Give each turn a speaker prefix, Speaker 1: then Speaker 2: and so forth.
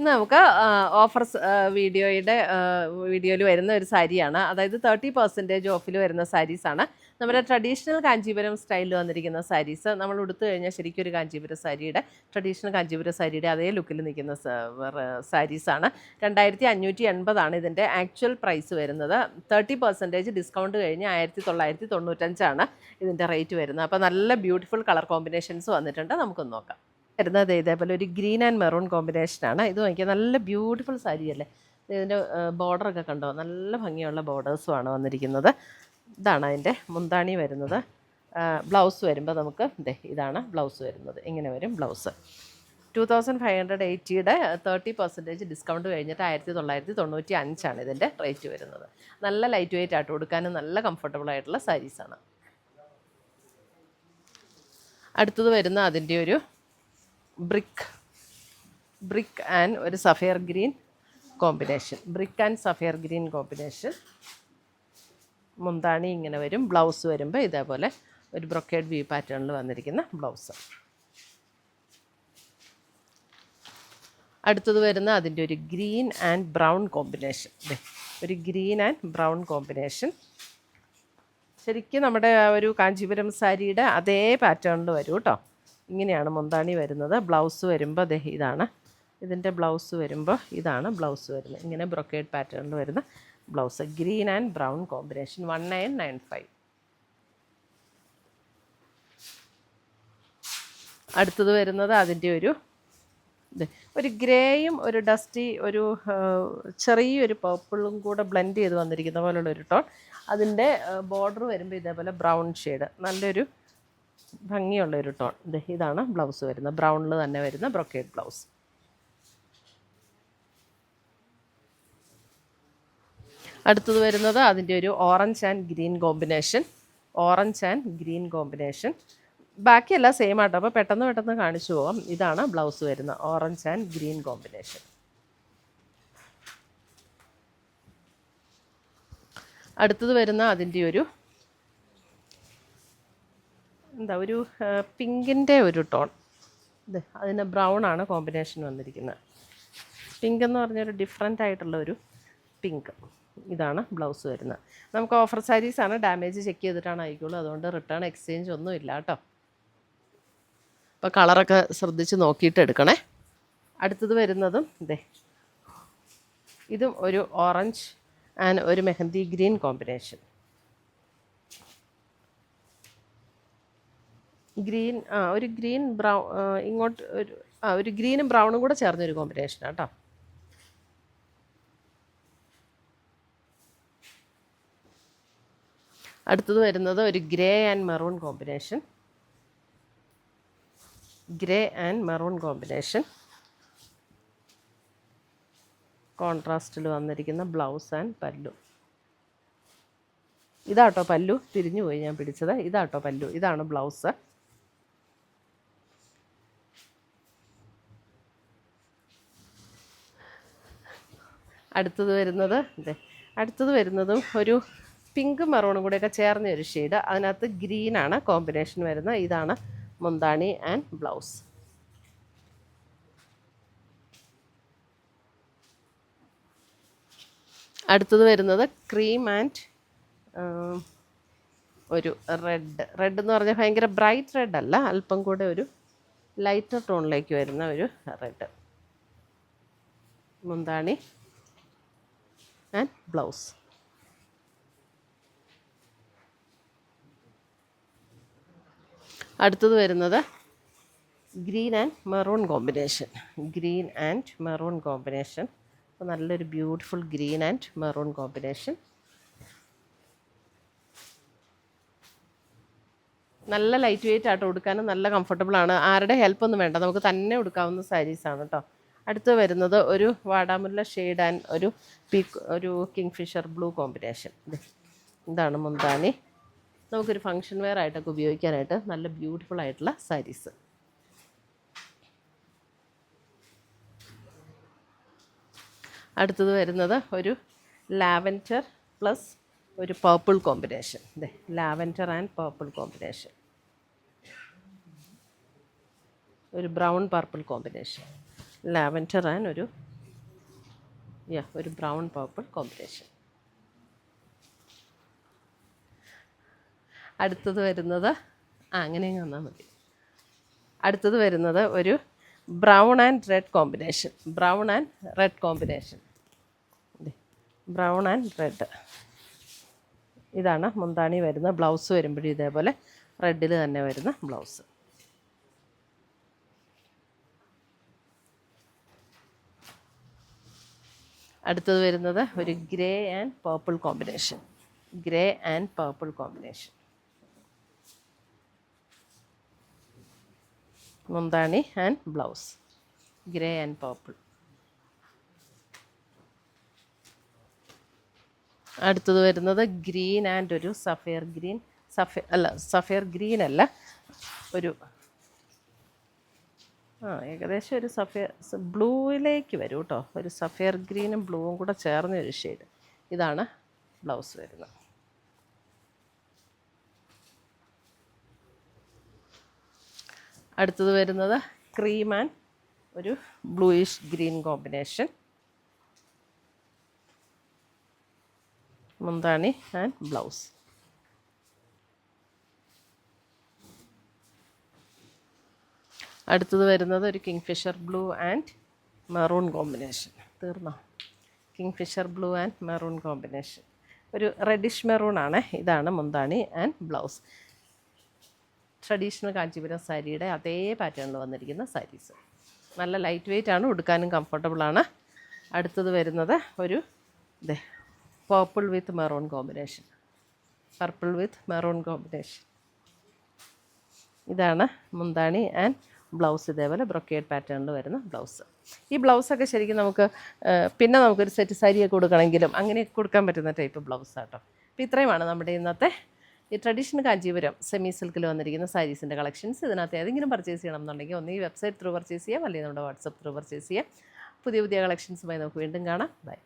Speaker 1: നമുക്ക് ഓഫർ വീഡിയോയിൽ വരുന്ന ഒരു സാരിയാണ്. അതായത് 30% ഓഫിൽ വരുന്ന സാരീസാണ്. നമ്മുടെ ട്രഡീഷണൽ കാഞ്ചീപുരം സ്റ്റൈലിൽ വന്നിരിക്കുന്ന സാരീസ് നമ്മൾ ഉടുത്തു കഴിഞ്ഞാൽ ശരിക്കും ഒരു കാഞ്ചീപുരം സാരിയുടെ ട്രഡീഷണൽ കാഞ്ചീപുരം സാരിയുടെ അതേ ലുക്കിൽ നിൽക്കുന്ന സാരീസാണ്. 2580 ഇതിൻ്റെ ആക്ച്വൽ പ്രൈസ് വരുന്നത്. 30% ഡിസ്കൗണ്ട് കഴിഞ്ഞ് 1995 ഇതിൻ്റെ റേറ്റ് വരുന്നത്. അപ്പോൾ നല്ല ബ്യൂട്ടിഫുൾ കളർ കോമ്പിനേഷൻസ് വന്നിട്ടുണ്ട്. നമുക്കൊന്ന് നോക്കാം. വരുന്നത് ഇതേപോലെ ഒരു ഗ്രീൻ ആൻഡ് മെറൂൺ കോമ്പിനേഷനാണ്. ഇത് നോക്കിയാൽ നല്ല ബ്യൂട്ടിഫുൾ സാരിയല്ലേ. ഇതിൻ്റെ ബോർഡറൊക്കെ കണ്ടോ, നല്ല ഭംഗിയുള്ള ബോർഡേഴ്സുമാണ് വന്നിരിക്കുന്നത്. ഇതാണ് അതിൻ്റെ മുന്താണി വരുന്നത്. ബ്ലൗസ് വരുമ്പോൾ നമുക്ക് ഇതാണ് ബ്ലൗസ് വരുന്നത്. ഇങ്ങനെ വരും ബ്ലൗസ്. 2580 30% ഡിസ്കൗണ്ട് കഴിഞ്ഞിട്ട് 1995 ഇതിൻ്റെ റേറ്റ് വരുന്നത്. നല്ല ലൈറ്റ് വെയിറ്റ് ആയിട്ട് കൊടുക്കാനും നല്ല കംഫർട്ടബിൾ ആയിട്ടുള്ള സാരീസാണ്. അടുത്തത് വരുന്ന അതിൻ്റെ ഒരു ബ്രിക്ക് ആൻഡ് ഒരു sapphire green combination. Brick and sapphire green combination. മുന്താണി ഇങ്ങനെ വരും. ബ്ലൗസ് വരുമ്പോൾ ഇതേപോലെ ഒരു ബ്രൊക്കേഡ് വി പാറ്റേണിൽ വന്നിരിക്കുന്ന ബ്ലൗസ്. അടുത്തത് വരുന്ന അതിൻ്റെ ഒരു ഗ്രീൻ ആൻഡ് ബ്രൗൺ കോമ്പിനേഷൻ. ഒരു ഗ്രീൻ ആൻഡ് ബ്രൗൺ കോമ്പിനേഷൻ. ശരിക്കും നമ്മുടെ ഒരു കാഞ്ചീപുരം സാരിയുടെ അതേ പാറ്റേണിൽ വരും കേട്ടോ. ഇങ്ങനെയാണ് മുന്താണി വരുന്നത്. ബ്ലൗസ് വരുമ്പോൾ ഇതാണ് ഇതിൻ്റെ ബ്ലൗസ് വരുമ്പോൾ ഇതാണ് ബ്ലൗസ് വരുന്നത്. ഇങ്ങനെ ബ്രൊക്കേഡ് പാറ്റേണിൽ വരുന്ന blouse. Green and brown combination. 1995. അടുത്തത് വരുന്നത് അതിൻ്റെ ഒരു ഗ്രേയും ഒരു ഡസ്റ്റി ഒരു ചെറിയൊരു പർപ്പിളും കൂടെ ബ്ലെൻഡ് ചെയ്ത് വന്നിരിക്കുന്ന പോലുള്ളൊരു ടോൺ. അതിൻ്റെ ബോർഡർ വരുമ്പോൾ ഇതേപോലെ ബ്രൗൺ ഷെയ്ഡ്, നല്ലൊരു ഭംഗിയുള്ളൊരു ടോൺ. ഇതാണ് ബ്ലൗസ് വരുന്നത്. ബ്രൗണിൽ തന്നെ വരുന്ന ബ്രൊക്കേഡ് ബ്ലൗസ്. അടുത്തത് വരുന്നത് അതിൻ്റെ ഒരു ഓറഞ്ച് ആൻഡ് ഗ്രീൻ കോമ്പിനേഷൻ. ബാക്കിയെല്ലാം സെയിം ആട്ടോ, അപ്പോൾ പെട്ടെന്ന് കാണിച്ചു പോകാം. ഇതാണ് ബ്ലൗസ് വരുന്നത്. Orange and green combination. അടുത്തത് വരുന്ന അതിൻ്റെ ഒരു ഒരു പിങ്കിൻ്റെ ഒരു ടോൺ. അതിന് ബ്രൗൺ ആണ് കോമ്പിനേഷൻ വന്നിരിക്കുന്നത്. പിങ്ക് എന്ന് പറഞ്ഞൊരു ഡിഫറെൻ്റ് ആയിട്ടുള്ള ഒരു പിങ്ക്. ഇതാണ് ബ്ലൗസ് വരുന്നത്. നമുക്ക് ഓഫർ സാരീസാണ്. ഡാമേജ് ചെക്ക് ചെയ്തിട്ടാണ് ആയിക്കോളൂ. അതുകൊണ്ട് റിട്ടേൺ എക്സ്ചേഞ്ച് ഒന്നും ഇല്ല കേട്ടോ. അപ്പോൾ കളറൊക്കെ ശ്രദ്ധിച്ച് നോക്കിയിട്ട് എടുക്കണേ. അടുത്തത് വരുന്നതും ഇതും ഒരു ഓറഞ്ച് ആൻഡ് ഒരു മെഹന്തി ഗ്രീൻ കോമ്പിനേഷൻ. ഗ്രീൻ ഒരു ഗ്രീൻ ബ്രൗൺ ഇങ്ങോട്ട് ഒരു ഗ്രീനും ബ്രൗണും കൂടെ ചേർന്നൊരു കോമ്പിനേഷനാണ് കേട്ടോ. അടുത്തത് വരുന്നത് ഒരു ഗ്രേ ആൻഡ് മെറൂൺ കോമ്പിനേഷൻ. കോൺട്രാസ്റ്റിൽ വന്നിരിക്കുന്ന ബ്ലൗസ് ആൻഡ് പല്ലു. ഇതാട്ടോ പല്ലു. തിരിഞ്ഞു പോയി ഞാൻ പിടിച്ചത്. ഇതാട്ടോ പല്ലു. ഇതാണ് ബ്ലൗസ്. അടുത്തത് വരുന്നതും ഒരു പിങ്ക് മെറൂണും കൂടെയൊക്കെ ചേർന്ന ഒരു ഷെയ്ഡ്. അതിനകത്ത് ഗ്രീനാണ് കോമ്പിനേഷൻ വരുന്നത്. ഇതാണ് മുന്താണി ആൻഡ് ബ്ലൗസ്. അടുത്തത് വരുന്നത് ക്രീം ആൻഡ് ഒരു റെഡ് എന്ന് പറഞ്ഞാൽ ഭയങ്കര ബ്രൈറ്റ് റെഡ് അല്ല, അല്പം കൂടെ ഒരു ലൈറ്റർ ടോണിലേക്ക് വരുന്ന ഒരു റെഡ്. മുന്താണി ആൻഡ് ബ്ലൗസ്. അടുത്തത് വരുന്നത് ഗ്രീൻ ആൻഡ് മെറൂൺ കോമ്പിനേഷൻ. അപ്പോൾ നല്ലൊരു beautiful green and maroon combination. നല്ല ലൈറ്റ് വെയിറ്റ് ആയിട്ട് ഉടുക്കാനും നല്ല കംഫർട്ടബിളാണ്. ആരുടെ ഹെൽപ്പൊന്നും വേണ്ട, നമുക്ക് തന്നെ ഉടുക്കാവുന്ന സാരീസാണ് കേട്ടോ. അടുത്ത് വരുന്നത് ഒരു വാടാമുല്ല ഷെയ്ഡ് ആൻഡ് ഒരു കിങ് ഫിഷർ ബ്ലൂ കോമ്പിനേഷൻ. ഇതാണ് മുന്താണി. നമുക്കൊരു ഫങ്ഷൻ വെയർ ആയിട്ടൊക്കെ ഉപയോഗിക്കാനായിട്ട് നല്ല ബ്യൂട്ടിഫുൾ ആയിട്ടുള്ള സാരീസ്. അടുത്തത് വരുന്നത് ഒരു ലാവൻഡർ പ്ലസ് ഒരു purple combination. Lavender and purple combination. ഒരു brown purple combination. Lavender and ഒരു ഒരു ബ്രൗൺ പർപ്പിൾ കോമ്പിനേഷൻ. അടുത്തത് വരുന്നത് അങ്ങനെ വന്നാൽ മതി. അടുത്തത് വരുന്നത് ഒരു brown and red combination. Brown and red combination. Brown and red. ഇതാണ് മുന്താണി വരുന്നത്. ബ്ലൗസ് വരുമ്പോഴും ഇതേപോലെ റെഡിൽ തന്നെ വരുന്ന ബ്ലൗസ്. അടുത്തത് വരുന്നത് ഒരു grey and purple combination. Grey and purple combination. മുന്താണി and blouse grey and purple. അടുത്തത് വരുന്നത് ഗ്രീൻ ആൻഡ് ഒരു സഫയർ ഗ്രീൻ. സഫയർ ഗ്രീൻ അല്ല, ഒരു ഏകദേശം ഒരു സഫയർ ബ്ലൂവിലേക്ക് വരും കേട്ടോ. ഒരു സഫയർ ഗ്രീനും ബ്ലൂവും കൂടെ ചേർന്ന ഒരു ഷെയ്ഡ്. ഇതാണ് ബ്ലൗസ് വരുന്നത്. അടുത്തത് വരുന്നത് ക്രീം ആൻഡ് ഒരു ബ്ലൂയിഷ് ഗ്രീൻ കോമ്പിനേഷൻ. മുന്താണി ആൻഡ് ബ്ലൗസ്. അടുത്തത് വരുന്നത് ഒരു kingfisher blue and maroon combination. തീർന്നോ? Kingfisher blue and maroon combination. ഒരു റെഡിഷ് മെറൂൺ ആണ്. ഇതാണ് മുന്താണി ആൻഡ് ബ്ലൗസ്. ട്രഡീഷണൽ കാഞ്ചീപുരം സാരിയുടെ അതേ പാറ്റേണിൽ വന്നിരിക്കുന്ന സാരീസ്. നല്ല ലൈറ്റ് വെയ്റ്റ് ആണ്, ഉടുക്കാനും കംഫർട്ടബിളാണ്. അടുത്തത് വരുന്നത് ഒരു പർപ്പിൾ വിത്ത് മെറൂൺ കോമ്പിനേഷൻ. പർപ്പിൾ വിത്ത് മെറൂൺ കോമ്പിനേഷൻ. ഇതാണ് മുന്താണി ആൻഡ് ബ്ലൗസ്. ഇതേപോലെ ബ്രൊക്കേഡ് പാറ്റേണിൽ വരുന്ന ബ്ലൗസ്. ഈ ബ്ലൗസൊക്കെ ശരിക്കും പിന്നെ നമുക്കൊരു സെറ്റ് സാരിയൊക്കെ കൊടുക്കണമെങ്കിലും അങ്ങനെയൊക്കെ കൊടുക്കാൻ പറ്റുന്ന ടൈപ്പ് ബ്ലൗസാട്ടോ. അപ്പോൾ ഇത്രയുമാണ് നമ്മുടെ ഇന്നത്തെ ഈ ട്രഡീഷണൽ കാഞ്ചീപുരം സെമി സിൽക്കിൽ വന്നിരിക്കുന്ന സാരീസിൻ്റെ കളക്ഷൻസ്. ഇതിനകത്ത് ഏതെങ്കിലും പർച്ചേസ് ചെയ്യണം എന്നുണ്ടെങ്കിൽ ഒന്ന് ഈ വെബ്സൈറ്റ് ത്രൂ പർച്ചേസ് ചെയ്യാം, അല്ലെങ്കിൽ നമ്മുടെ വാട്സപ്പ് ത്രൂ പർച്ചേസ് ചെയ്യാം. പുതിയ കളക്ഷൻസുമായി നമുക്ക് വീണ്ടും കാണാം. ബൈ.